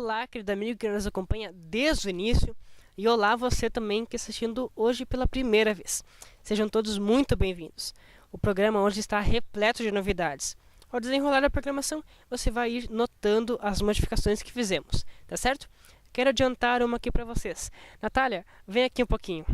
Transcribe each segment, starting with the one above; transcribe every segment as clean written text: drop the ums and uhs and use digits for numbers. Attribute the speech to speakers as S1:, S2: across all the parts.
S1: Olá, querido amigo que nos acompanha desde o início. E olá você também que está assistindo hoje pela primeira vez. Sejam todos muito bem-vindos. O programa hoje está repleto de novidades. Ao desenrolar a programação, você vai ir notando as modificações que fizemos, tá certo? Quero adiantar uma aqui para vocês. Natália, vem aqui um pouquinho.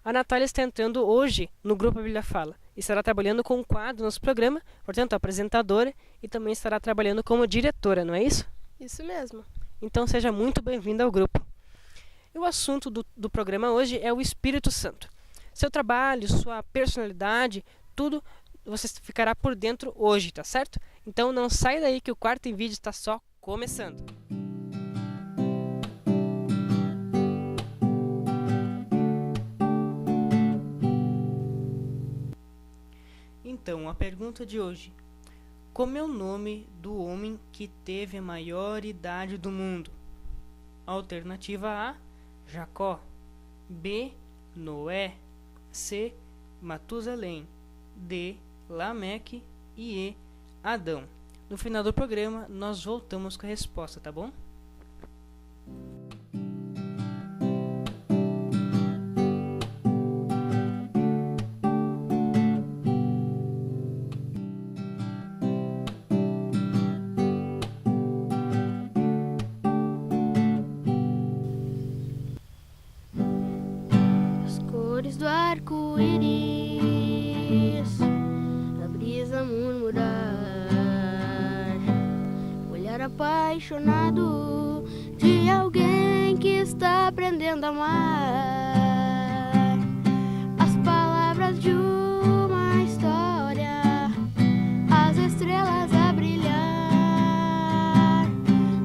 S1: A Natália está entrando hoje no Grupo A Bíblia Fala. Estará trabalhando com um quadro no nosso programa, portanto, apresentadora, e também estará trabalhando como diretora, não é isso?
S2: Isso mesmo.
S1: Então, seja muito bem-vinda ao grupo. E o assunto do programa hoje é o Espírito Santo. Seu trabalho, sua personalidade, tudo você ficará por dentro hoje, tá certo? Então, não sai daí que o quarto em vídeo está só começando. Então, a pergunta de hoje: como é o nome do homem que teve a maior idade do mundo? Alternativa A, Jacó. B, Noé. C, Matusalém. D, Lameque. E E, Adão. No final do programa, nós voltamos com a resposta, tá bom?
S2: Do arco-íris, a brisa murmurar, o olhar apaixonado de alguém que está aprendendo a amar, as palavras de uma história, as estrelas a brilhar.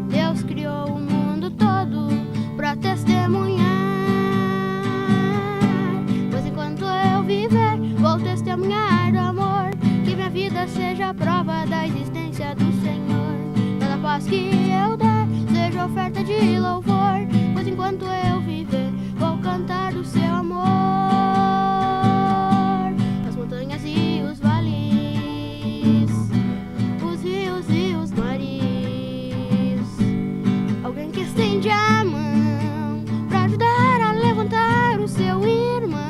S2: Deus criou o mundo todo para testemunhar. Vou testemunhar do amor, que minha vida seja a prova da existência do Senhor. Cada passo que eu der seja oferta de louvor, pois enquanto eu viver vou cantar do seu amor. As montanhas e os vales, os rios e os mares, alguém que estende a mão pra ajudar a levantar o seu irmão.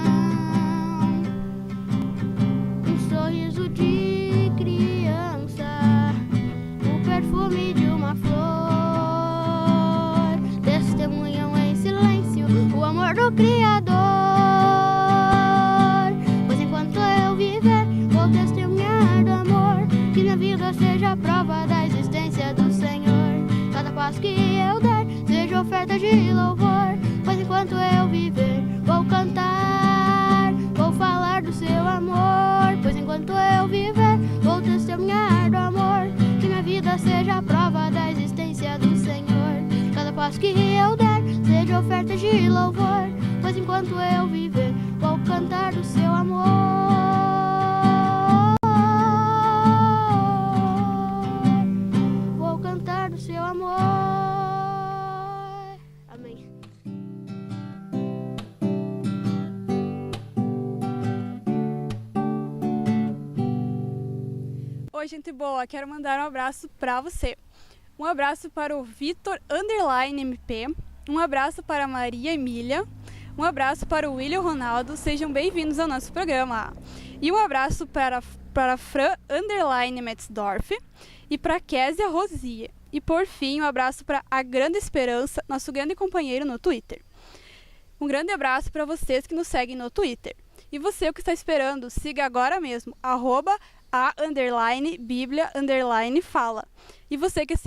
S2: Sorriso de criança, o perfume de uma flor, testemunham em silêncio o amor do Criador. Pois enquanto eu viver, vou testemunhar do amor, que minha vida seja a prova da existência do Senhor. Cada passo que eu der seja oferta de louvor, pois enquanto eu viver, vou cantar, vou falar do seu amor. Pois enquanto eu viver, vou testemunhar do amor, que minha vida seja a prova da existência do Senhor. Cada passo que eu der seja oferta de louvor, pois enquanto eu viver, vou cantar do seu amor. Vou cantar do seu amor. Amém.
S3: Oi, gente boa, quero mandar um abraço para você. Um abraço para o Vitor _MP, um abraço para a Maria Emília, um abraço para o William Ronaldo, sejam bem-vindos ao nosso programa. E um abraço para Fran _Metzdorf e para Késia Rosia. E por fim, um abraço para a Grande Esperança, nosso grande companheiro no Twitter. Um grande abraço para vocês que nos seguem no Twitter. E você, o que está esperando, siga agora mesmo, @a_Bíblia_fala. E você que é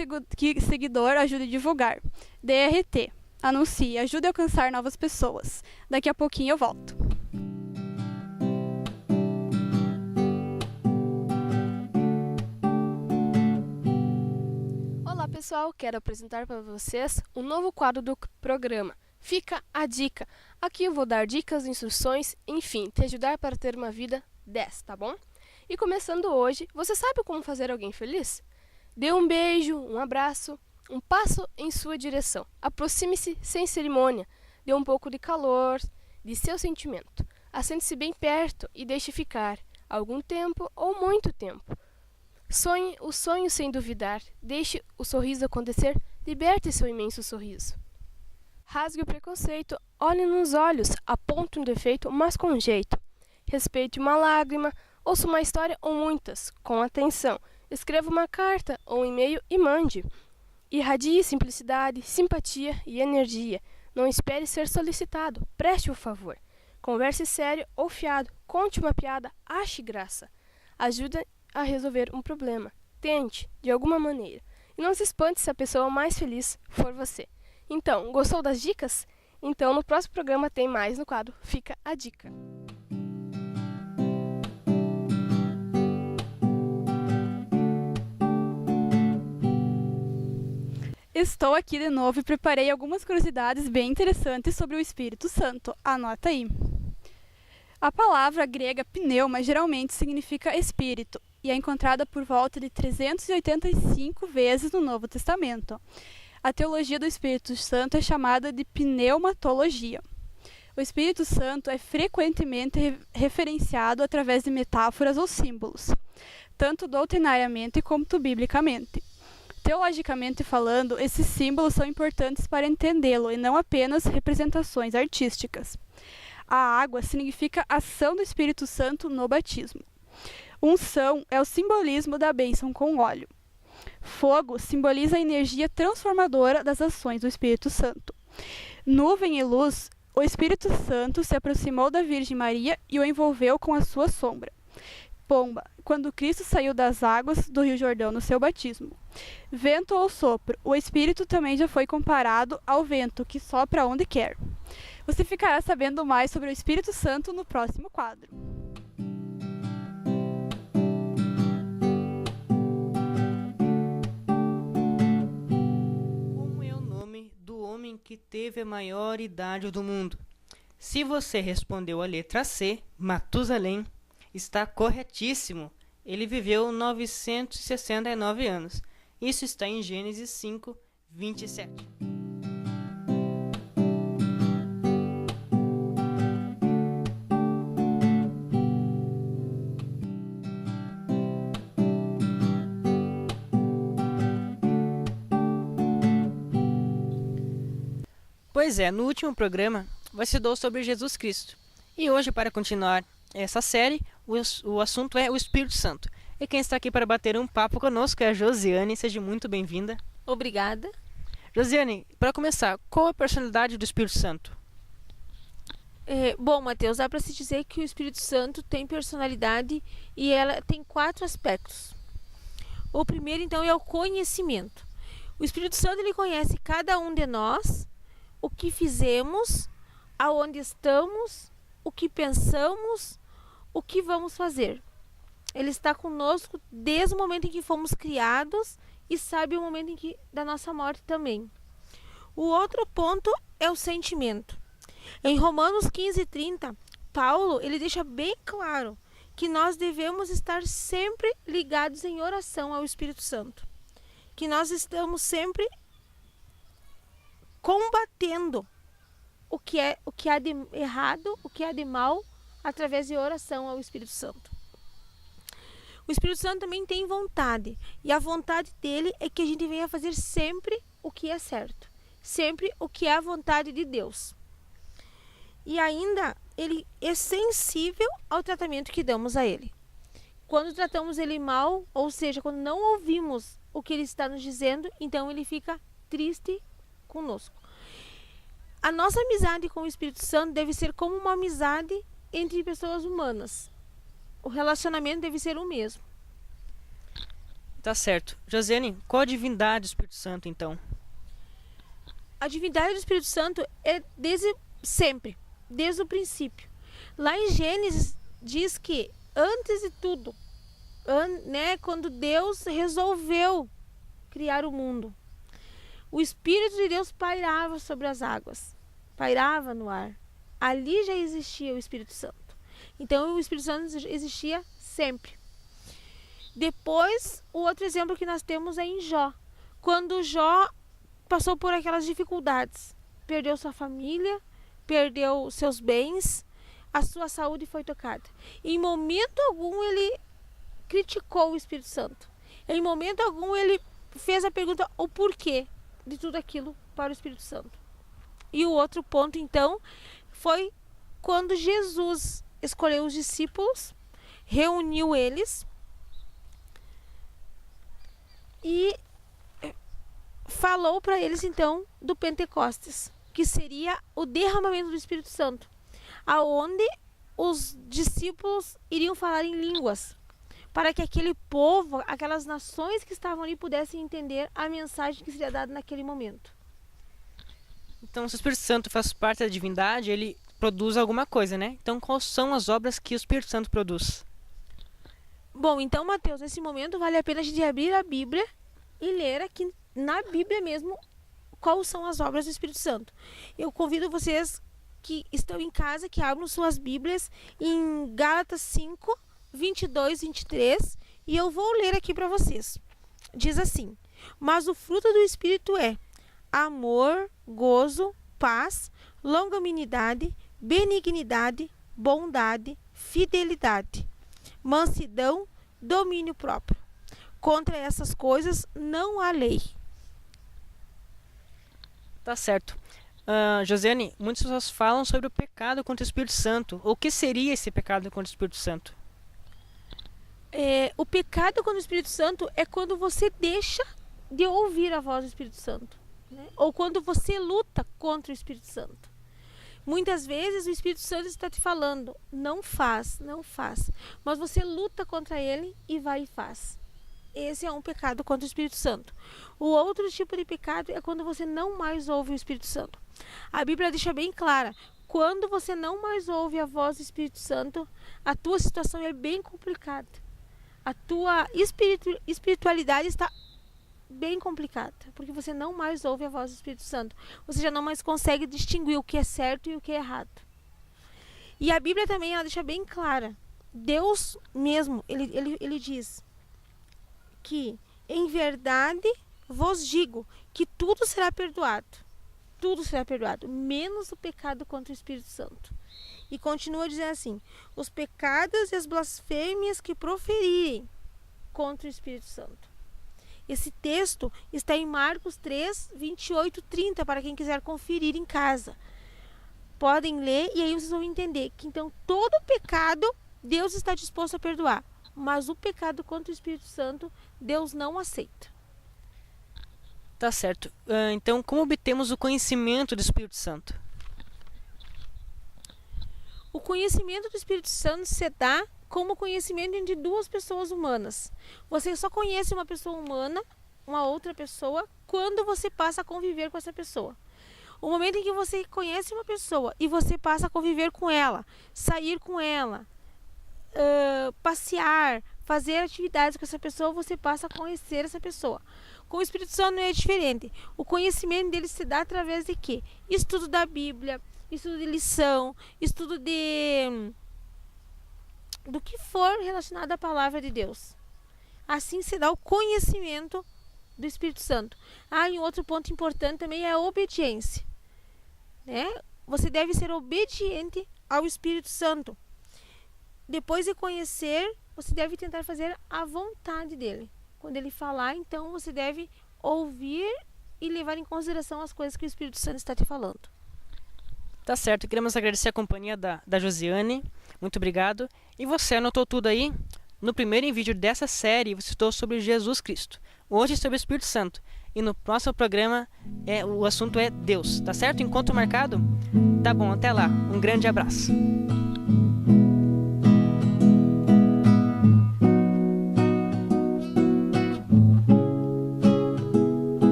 S3: seguidor, ajude a divulgar. DRT, anuncie, ajude a alcançar novas pessoas. Daqui a pouquinho eu volto.
S2: Olá pessoal, quero apresentar para vocês um novo quadro do programa. Fica a dica. Aqui eu vou dar dicas, instruções, enfim, te ajudar para ter uma vida 10, tá bom? E começando hoje, você sabe como fazer alguém feliz? Dê um beijo, um abraço, um passo em sua direção. Aproxime-se sem cerimônia. Dê um pouco de calor, de seu sentimento. Assente-se bem perto e deixe ficar algum tempo ou muito tempo.
S4: Sonhe o sonho sem duvidar, deixe o sorriso acontecer, liberte seu imenso sorriso. Rasgue o preconceito, olhe nos olhos, aponte um defeito, mas com jeito. Respeite uma lágrima, ouça uma história ou muitas, com atenção. Escreva uma carta ou um e-mail e mande. Irradie simplicidade, simpatia e energia. Não espere ser solicitado, preste o favor. Converse sério ou fiado, conte uma piada, ache graça. Ajude a resolver um problema. Tente, de alguma maneira. E não se espante se a pessoa mais feliz for você. Então, gostou das dicas? Então, no próximo programa tem mais no quadro Fica a Dica.
S3: Estou aqui de novo e preparei algumas curiosidades bem interessantes sobre o Espírito Santo. Anota aí. A palavra grega pneuma geralmente significa espírito e é encontrada por volta de 385 vezes no Novo Testamento. A teologia do Espírito Santo é chamada de pneumatologia. O Espírito Santo é frequentemente referenciado através de metáforas ou símbolos, tanto doutrinariamente quanto biblicamente. Teologicamente falando, esses símbolos são importantes para entendê-lo e não apenas representações artísticas. A água significa ação do Espírito Santo no batismo. Unção é o simbolismo da bênção com óleo. Fogo simboliza a energia transformadora das ações do Espírito Santo. Nuvem e luz, o Espírito Santo se aproximou da Virgem Maria e o envolveu com a sua sombra. Pomba, quando Cristo saiu das águas do Rio Jordão no seu batismo. Vento ou sopro, o Espírito também já foi comparado ao vento que sopra onde quer. Você ficará sabendo mais sobre o Espírito Santo no próximo quadro.
S1: Como é o nome do homem que teve a maior idade do mundo? Se você respondeu a letra C, Matusalém, está corretíssimo. Ele viveu 969 anos. Isso está em Gênesis 5, 27. Pois é, no último programa você estudou sobre Jesus Cristo. E hoje, para continuar essa série, o assunto é o Espírito Santo. E quem está aqui para bater um papo conosco é a Josiane. Seja muito bem-vinda.
S5: Obrigada.
S1: Josiane, para começar, qual a personalidade do Espírito Santo?
S5: Bom, Matheus, dá para se dizer que o Espírito Santo tem personalidade e ela tem 4 aspectos. O primeiro, então, é o conhecimento. O Espírito Santo, ele conhece cada um de nós, o que fizemos, aonde estamos, o que pensamos, o que vamos fazer. Ele está conosco desde o momento em que fomos criados e sabe o momento da nossa morte também. O outro ponto é o sentimento. Em Romanos 15:30, Paulo ele deixa bem claro que nós devemos estar sempre ligados em oração ao Espírito Santo. Que nós estamos sempre combatendo o que há de errado, o que há de mal, através de oração ao Espírito Santo. O Espírito Santo também tem vontade, e a vontade dele é que a gente venha fazer sempre o que é certo, sempre o que é a vontade de Deus. E ainda, ele é sensível ao tratamento que damos a ele. Quando tratamos ele mal, ou seja, quando não ouvimos o que ele está nos dizendo, então ele fica triste conosco. A nossa amizade com o Espírito Santo deve ser como uma amizade entre pessoas humanas. O relacionamento deve ser o mesmo.
S1: Tá certo. Josiane, qual a divindade do Espírito Santo, então?
S5: A divindade do Espírito Santo é desde sempre, desde o princípio. Lá em Gênesis diz que antes de tudo, quando Deus resolveu criar o mundo, o Espírito de Deus pairava sobre as águas, pairava no ar. Ali já existia o Espírito Santo. Então o Espírito Santo existia sempre. Depois, o outro exemplo que nós temos é em Jó. Quando Jó passou por aquelas dificuldades, perdeu sua família, perdeu seus bens, a sua saúde foi tocada. Em momento algum ele criticou o Espírito Santo. Em momento algum ele fez a pergunta, o porquê de tudo aquilo para o Espírito Santo. E o outro ponto, então, foi quando Jesus escolheu os discípulos, reuniu eles e falou para eles, então, do Pentecostes, que seria o derramamento do Espírito Santo, aonde os discípulos iriam falar em línguas, para que aquele povo, aquelas nações que estavam ali pudessem entender a mensagem que seria dada naquele momento.
S1: Então, se o Espírito Santo faz parte da divindade, ele produz alguma coisa, né? Então, quais são as obras que o Espírito Santo produz?
S5: Bom, então, Mateus, nesse momento vale a pena a gente abrir a Bíblia e ler aqui na Bíblia mesmo quais são as obras do Espírito Santo. Eu convido vocês que estão em casa, que abram suas Bíblias em Gálatas 5, 22, 23, e eu vou ler aqui para vocês. Diz assim: mas o fruto do Espírito é amor, gozo, paz, longanimidade, benignidade, bondade, fidelidade, mansidão, domínio próprio. Contra essas coisas não há lei.
S1: Tá certo. Josiane, muitas pessoas falam sobre o pecado contra o Espírito Santo. O que seria esse pecado contra o Espírito Santo?
S5: O pecado contra o Espírito Santo é quando você deixa de ouvir a voz do Espírito Santo, né? Ou quando você luta contra o Espírito Santo. Muitas vezes o Espírito Santo está te falando, não faz, não faz. Mas você luta contra ele e vai e faz. Esse é um pecado contra o Espírito Santo. O outro tipo de pecado é quando você não mais ouve o Espírito Santo. A Bíblia deixa bem clara, quando você não mais ouve a voz do Espírito Santo, a tua situação é bem complicada. A tua espiritualidade está bem complicada, porque você não mais ouve a voz do Espírito Santo. Você já não mais consegue distinguir o que é certo e o que é errado. E a Bíblia também ela deixa bem clara. Deus mesmo, ele diz que, em verdade, vos digo que tudo será perdoado. Tudo será perdoado, menos o pecado contra o Espírito Santo. E continua dizendo assim: os pecados e as blasfêmias que proferirem contra o Espírito Santo. Esse texto está em Marcos 3, 28, 30, para quem quiser conferir em casa. Podem ler e aí vocês vão entender que então todo pecado Deus está disposto a perdoar, mas o pecado contra o Espírito Santo Deus não aceita.
S1: Tá certo. Então, como obtemos o conhecimento do Espírito Santo?
S5: O conhecimento do Espírito Santo se dá como conhecimento entre duas pessoas humanas. Você só conhece uma pessoa humana, uma outra pessoa, quando você passa a conviver com essa pessoa. O momento em que você conhece uma pessoa e você passa a conviver com ela, sair com ela, passear, fazer atividades com essa pessoa, você passa a conhecer essa pessoa. Com o Espírito Santo não é diferente. O conhecimento dele se dá através de quê? Estudo da Bíblia, estudo de lição, estudo do que for relacionado à palavra de Deus. Assim se dá o conhecimento do Espírito Santo. E um outro ponto importante também é a obediência, né? Você deve ser obediente ao Espírito Santo. Depois de conhecer, você deve tentar fazer a vontade dele. Quando ele falar, então você deve ouvir e levar em consideração as coisas que o Espírito Santo está te falando.
S1: Tá certo, queremos agradecer a companhia da Josiane. Muito obrigado. E você anotou tudo aí? No primeiro vídeo dessa série, você citou sobre Jesus Cristo. Hoje sobre o Espírito Santo. E no próximo programa, o assunto é Deus. Tá certo? Encontro marcado? Tá bom, até lá. Um grande abraço.